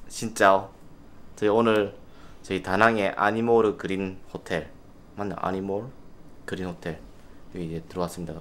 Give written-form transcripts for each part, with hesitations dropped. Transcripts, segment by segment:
진짜 저희 오늘 저희 다낭의 아니모르 그린 호텔 맞나? 아니모르 그린 호텔 여기 이제 들어왔습니다.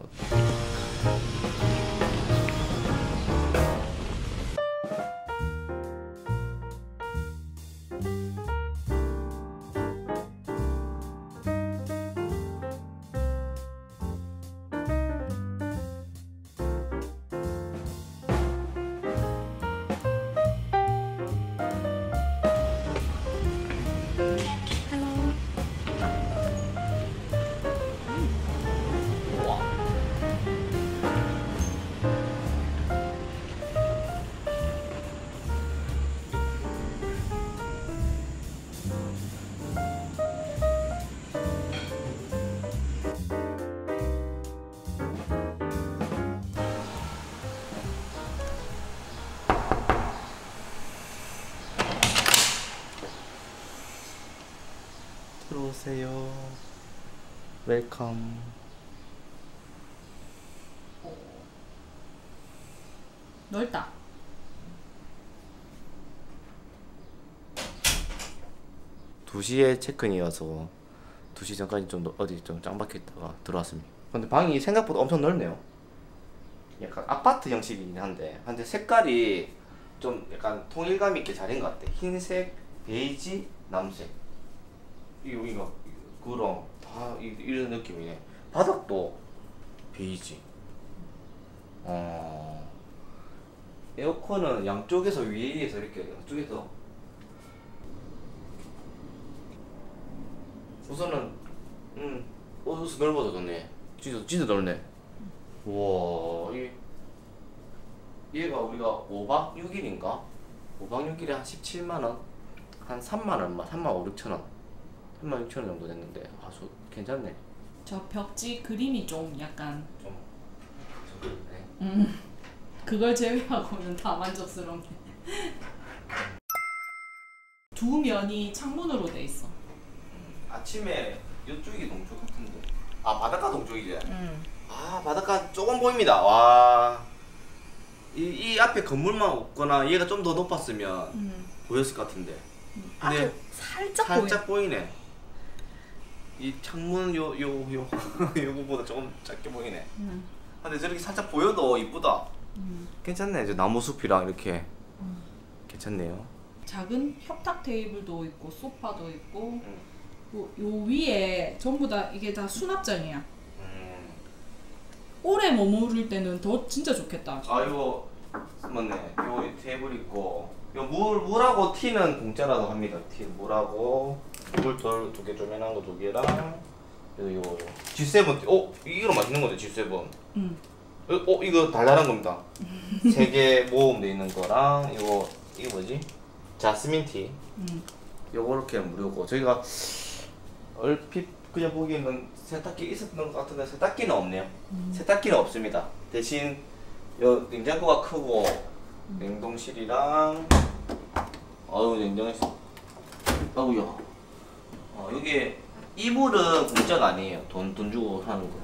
들어오세요. 웰컴. 넓다. 두 시에 체크인이어서 2시 전까지 좀 어디 좀 짱박혀 있다가 들어왔습니다. 근데 방이 생각보다 엄청 넓네요. 약간 아파트 형식이긴 한데 색깔이 좀 약간 통일감 있게 잘한 것 같아. 흰색, 베이지, 남색. 이거 그런 다 이런 느낌이네. 바닥도 베이지. 에어컨은 양쪽에서 위에서 이렇게 양쪽에서 우선은 옷 넓어졌네. 진짜 넓네. 우와 얘가 우리가 5박 6일인가? 5박 6일에 한 17만원? 한 3만원, 3만 5, 6천원 3만 6천원 정도 됐는데 괜찮네. 저 벽지 그림이 좀 약간 좀 적은데. 그걸 제외하고는 다 만족스럽네. 두 면이 창문으로 돼 있어. 아침에 이쪽이 동쪽 같은데. 아 바닷가 동쪽이지? 아 바닷가 조금 보입니다. 와. 이 앞에 건물만 없거나 얘가 좀 더 높았으면 보였을 것 같은데. 근데 살짝 보이네. 이 창문 요거보다 조금 작게 보이네. 근데 저렇게 살짝 보여도 이쁘다. 괜찮네. 저 나무 숲이랑 이렇게 괜찮네요. 작은 협탁 테이블도 있고 소파도 있고 요 위에 전부 다 이게 다 수납장이야. 오래 머무를 때는 더 진짜 좋겠다. 아 이거 맞네. 요 테이블 있고 요 물하고 티는 공짜라고 합니다. 물하고 물 두 개 조그만한 거 2개랑 그리고 요 G7 이거 맛있는 건데 G7. 이거 달달한 겁니다. 3개 모음 돼 있는 거랑 이거 뭐지? 자스민 티. 요거 이렇게 무료고 저희가 얼핏 그냥 보기에는 세탁기 있었던 것 같은데 세탁기는 없네요. 세탁기는 없습니다. 대신 요 냉장고가 크고 냉동실이랑 냉장실 아우야 여기 이불은 공짜가 아니에요. 돈 주고 사는 거.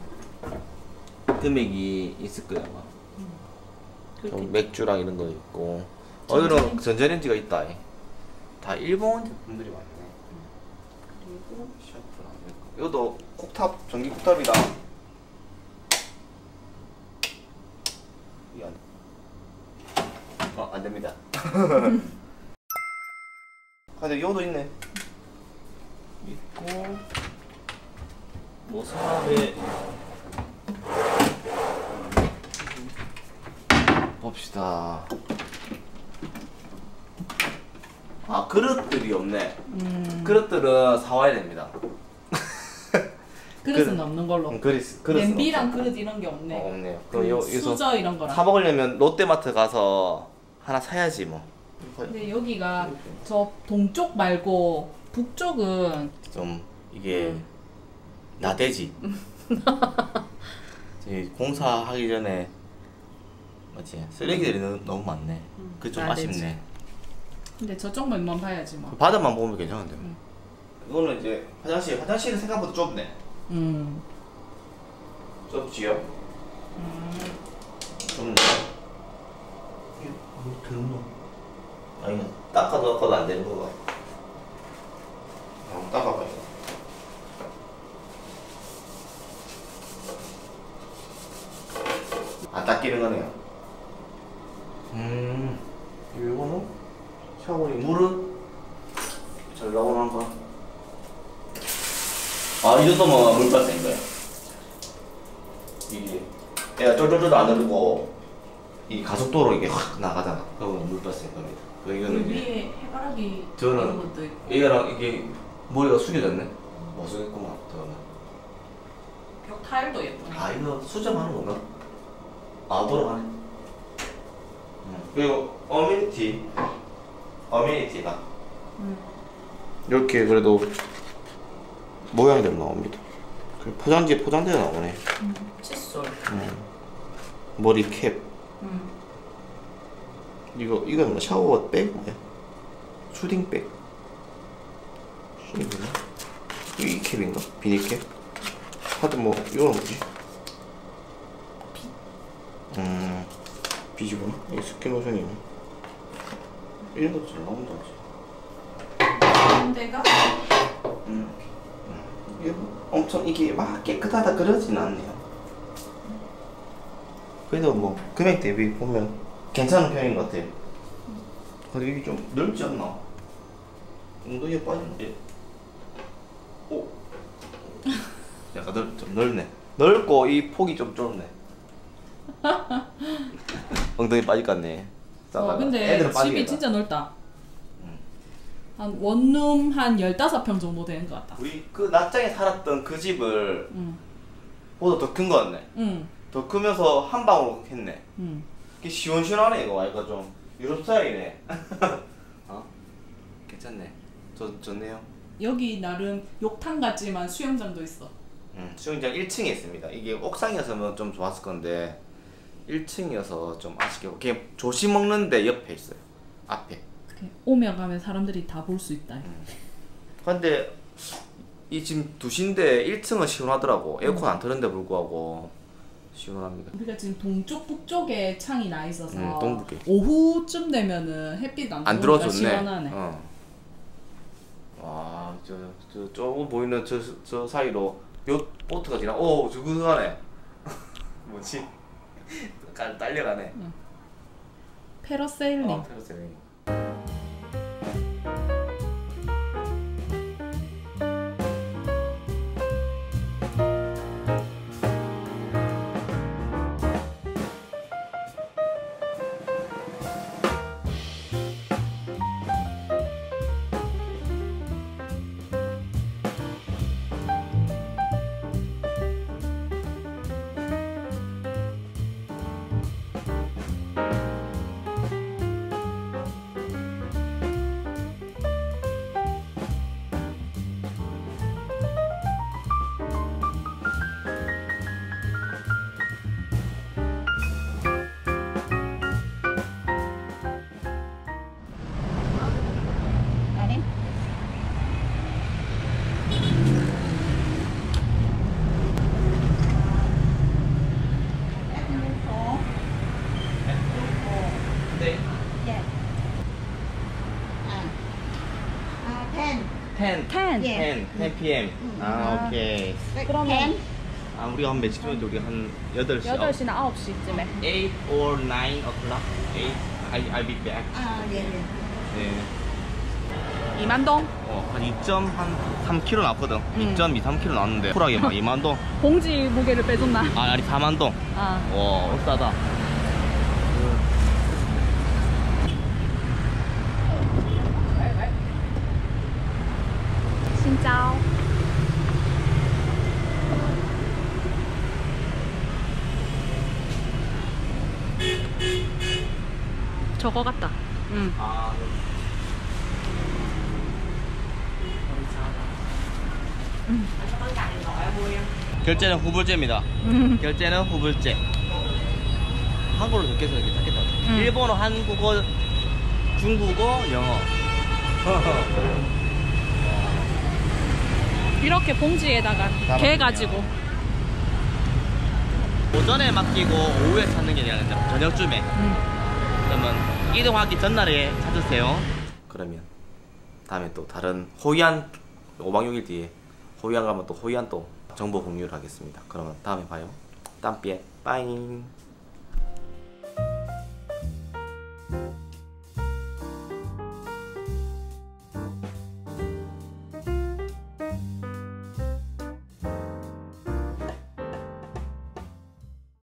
금액이 있을 거야 아마. 좀 맥주랑 이런 거 있고 이런 전자레인지가 있다. 다 일본 제품들이 많네. 그리고 샤프랑 이것도 콕탑 전기 콕탑이다. 안 됩니다. 근데 요도 있네. 있고 뭐 서랍에 봅시다. 아 그릇들이 없네. 그릇들은 사와야 됩니다. 그릇은 없는 걸로. 그릇 냄비랑 그릇 이런 게 없네. 없네요. 그럼 수저 이런 거랑. 사 먹으려면 롯데마트 가서 하나 사야지 뭐. 근데 여기가 저 동쪽 말고 북쪽은 좀 이게 나대지. 공사하기 전에 맞지? 쓰레기들이 너무 많네. 그게 좀 아쉽네. 근데 저쪽 면만 봐야지 뭐. 바닥만 보면 괜찮은데. 이거는 이제 화장실은 생각보다 좁네. 좁지요? 좁네. 이게 뭐 드는 거? 아 이거 닦아도 안 되는 거가. 한번 닦아봐요. 아 닦이는 거네요. 이거는 샤워기 물은 잘 나오는 거. 아 이 정도면 물빨센 거야. 이게 얘가 쫄쫄쫄 안 흐르고 이 가속도로 이게 확 나가잖아. 그러면 물빨센 겁니다. 이거는 이제 위에 해바라기 저는 이런 것도 있고. 얘랑 이게 머리가 숙여졌네. 못 숙였구만. 저는. 벽 타일도 예쁘네. 아 이거 수정하는 건가? 아 돌아가네. 그리고 어메니티가 이렇게 그래도 모양대로 나옵니다. 포장지에 포장대가 나오네. 칫솔. 머리 캡. 이건 뭐 샤워 백 뭐야? 슈딩 백. 슈딩 이 캡인가? 비닐 캡? 하여튼 뭐 이건 뭐지? 비지구나. 이 스킨로션이네. 이런 것도 잘 나온다. 데가 이게 엄청 이게 막 깨끗하다 그러진 않네요. 그래도 뭐 금액 대비 보면 괜찮은 편인 것 같아요. 근데 이게 좀 넓지 않나? 엉덩이에 빠지는데. 오. 약간 좀 넓네. 넓고 이 폭이 좀 좁네. 엉덩이 빠질 것 같네. 근데 집이 진짜 넓다. 한 원룸 한 15평 정도 되는 것 같다. 우리 그 낮장에 살았던 그 집을 보다 더 큰 거 같네. 더 크면서 한 방으로 했네. 이게 시원시원하네 이거. 약간 좀 유럽 스타일이네. 어? 괜찮네. 좋네요. 여기 나름 욕탕 같지만 수영장도 있어. 수영장 1층에 있습니다. 이게 옥상이었으면 좀 좋았을 건데 1층이어서 좀 아쉽게 그냥 조시 먹는데 옆에 있어요. 앞에. 오며 가면 사람들이 다 볼 수 있다. 근데 이 지금 2시인데 1층은 시원하더라고. 에어컨 안 틀는데 불구하고 시원합니다. 우리가 지금 동쪽 북쪽에 창이 나 있어서 동북에. 오후쯤 되면은 햇빛 안 들어오니까 시원하네. 와, 저거 보이는 저 사이로 요 보트가 지나. 오, 저거 가네. 뭐지? 딸려가네. 패러세일링. 패러세일링. 예. 10 p.m. 아, 오케이. 그러면 우리가 한 몇시 정도 우리 한 8시. 8시나 9시쯤에. 8 or 9 o'clock. 8. I'll be back. 예. 네. 이만동. 한 2.3km 나왔거든. 2.2, 3km 나왔는데 쿨하게 막 2만동. 봉지 무게를 빼줬나? 아니 4만동. 와, 싸다. 진짜. 저거 같다. 결제는 후불제입니다. 결제는 후불제. 한국어로 적혀서 이렇게 찾겠다. 일본어, 한국어, 중국어, 영어. 이렇게 봉지에다가 개 가지고. 오전에 맡기고 오후에 찾는 게 아니라 저녁쯤에. 그러면 이동하기 전날에 찾으세요. 그러면 다음에 또 다른 호이안 5박 6일 뒤에 호이안 가면 또 호이안 또 정보 공유를 하겠습니다. 그러면 다음에 봐요. 땀삐에 빠잉.